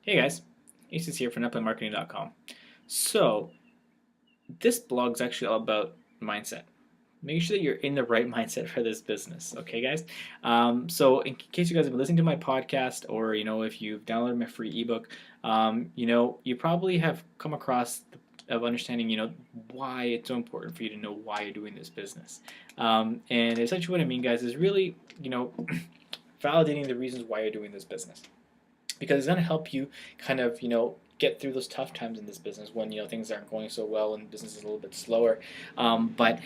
Hey guys, Aces here from NetPlayMarketing.com. So, this blog is actually all about mindset. Make sure that you're in the right mindset for this business, okay, guys? So, in case you guys have been listening to my podcast, or if you've downloaded my free ebook, you probably have come across of understanding, why it's so important for you to know why you're doing this business. And essentially, what I mean, guys, is really, validating the reasons why you're doing this business, because it's going to help you kind of get through those tough times in this business when things aren't going so well and business is a little bit slower. But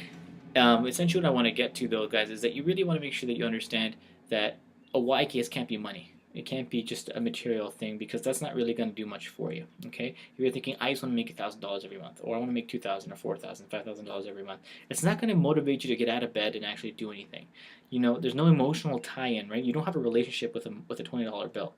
essentially, what I want to get to though, guys, is that you really want to make sure that you understand that a why case can't be money. It can't be just a material thing, because that's not really going to do much for you. Okay, if you're thinking I just want to make $1,000 every month, or I want to make $2,000 or $4,000, $5,000 every month, it's not going to motivate you to get out of bed and actually do anything. There's no emotional tie-in, right? You don't have a relationship with a $20 bill.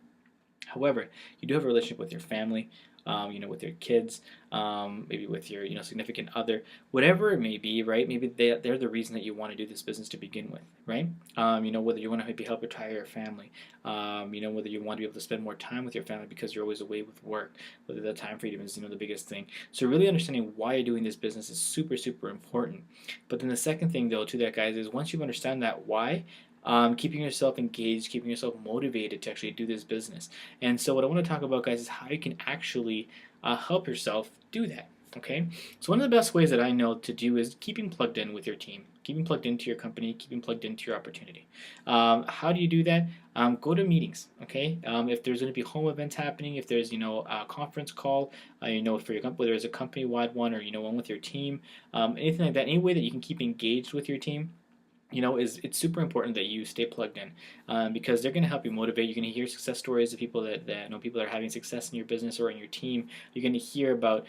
However, you do have a relationship with your family, with your kids, maybe with your significant other, whatever it may be, right? Maybe they're the reason that you want to do this business to begin with, right? Whether you want to maybe help retire your family, whether you want to be able to spend more time with your family because you're always away with work, whether that time freedom is the biggest thing. So really understanding why you're doing this business is super super important. But then the second thing though to that, guys, is once you understand that why, keeping yourself engaged, keeping yourself motivated to actually do this business. And so, what I want to talk about, guys, is how you can actually help yourself do that. Okay, so one of the best ways that I know to do is keeping plugged in with your team, keeping plugged into your company, keeping plugged into your opportunity. How do you do that? Go to meetings. Okay, if there's going to be home events happening, if there's a conference call, for your company, whether it's a company-wide one or one with your team, anything like that, any way that you can keep engaged with your team, is it's super important that you stay plugged in, because they're going to help you motivate. You're going to hear success stories of people that know people that are having success in your business or in your team. You're going to hear about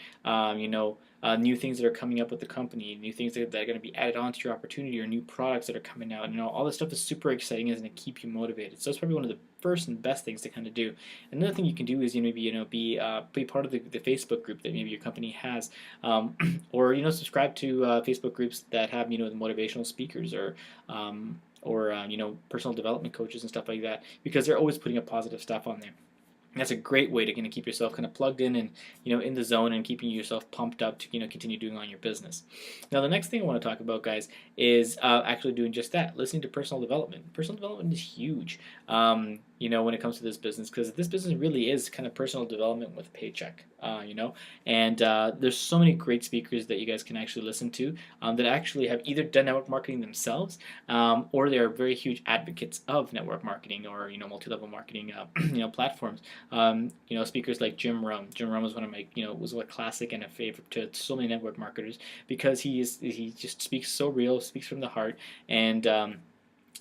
new things that are coming up with the company, new things that are going to be added onto your opportunity, or new products that are coming out. All this stuff is super exciting, and it's going to keep you motivated. So that's probably one of the first and best things to kind of do. Another thing you can do is be part of the Facebook group that maybe your company has, or subscribe to Facebook groups that have the motivational speakers, or personal development coaches and stuff like that, because they're always putting up positive stuff on there. And that's a great way to kind of keep yourself kind of plugged in and in the zone, and keeping yourself pumped up to continue doing on your business. Now, the next thing I want to talk about, guys, is actually doing just that, listening to personal development. Personal development is huge, when it comes to this business, because this business really is kind of personal development with a paycheck. And there's so many great speakers that you guys can actually listen to, that actually have either done network marketing themselves, or they are very huge advocates of network marketing, or multi-level marketing platforms. Speakers like Jim Rohn. Jim Rohn was one of my was a classic and a favorite to so many network marketers, because he just speaks so real, speaks from the heart, and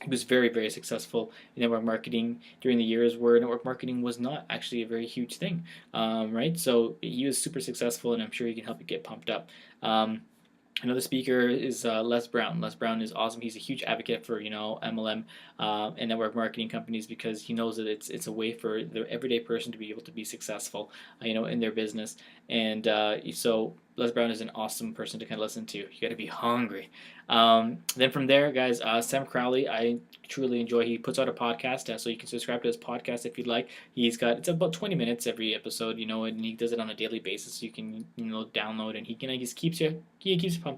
he was very, very successful in network marketing during the years where network marketing was not actually a very huge thing, right? So he was super successful, and I'm sure he can help you get pumped up. Another speaker is Les Brown. Les Brown is awesome. He's a huge advocate for MLM and network marketing companies, because he knows that it's a way for the everyday person to be able to be successful, in their business. And so Les Brown is an awesome person to kind of listen to. You got to be hungry. Then from there, guys, Sam Crowley, I truly enjoy. He puts out a podcast, so you can subscribe to his podcast if you'd like. It's about 20 minutes every episode, and he does it on a daily basis. So you can download, and he just keeps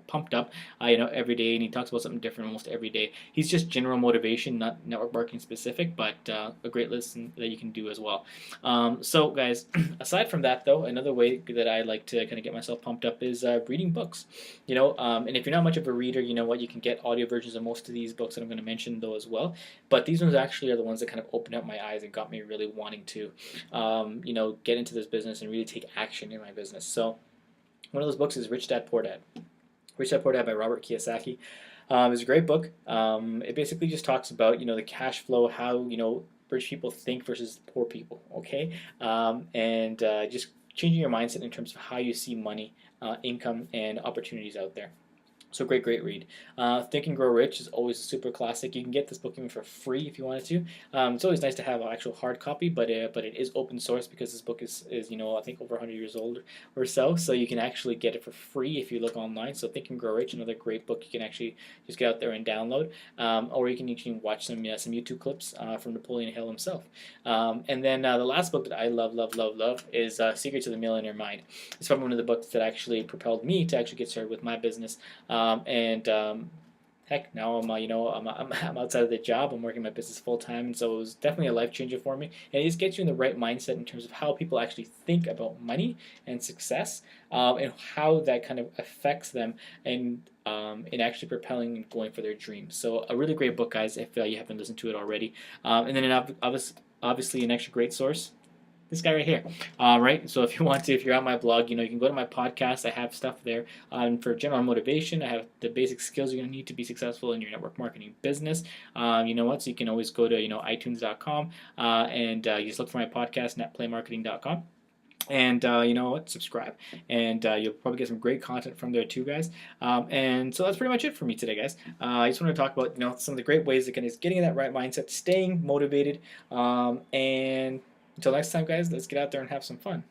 pumped up, every day, and he talks about something different almost every day. He's just general motivation, not network marketing specific, but a great listen that you can do as well. So guys, aside from that though, another way that I like to kind of get myself pumped up is reading books. And if you're not much of a reader, you can get audio versions of most of these books that I'm going to mention though as well. But these ones actually are the ones that kind of opened up my eyes and got me really wanting to, get into this business and really take action in my business. So one of those books is Rich Dad Poor Dad. Rich Dad Poor Dad by Robert Kiyosaki. It's a great book. It basically just talks about the cash flow, how rich people think versus poor people. Okay, and just changing your mindset in terms of how you see money, income, and opportunities out there. So great read. Think and Grow Rich is always a super classic. You can get this book even for free if you wanted to. It's always nice to have an actual hard copy, but it is open source because this book is I think over 100 years old or so. So you can actually get it for free if you look online. So Think and Grow Rich, another great book you can actually just get out there and download, or you can watch some YouTube clips from Napoleon Hill himself. And then the last book that I love is Secrets of the Millionaire Mind. It's probably one of the books that actually propelled me to actually get started with my business. And heck, now I'm outside of the job. I'm working my business full time, and so it was definitely a life changer for me. And it just gets you in the right mindset in terms of how people actually think about money and success, and how that kind of affects them, and in actually propelling and going for their dreams. So a really great book, guys, if you haven't listened to it already. And then obviously an extra great source, this guy right here. Right. So if you want to, if you're on my blog, you can go to my podcast. I have stuff there for general motivation. I have the basic skills you're going to need to be successful in your network marketing business. You know what? So you can always go to iTunes.com and you just look for my podcast, netplaymarketing.com. And you know what? Subscribe, and you'll probably get some great content from there too, guys. And so that's pretty much it for me today, guys. I just want to talk about some of the great ways that getting in that right mindset, staying motivated, and until next time, guys. Let's get out there and have some fun.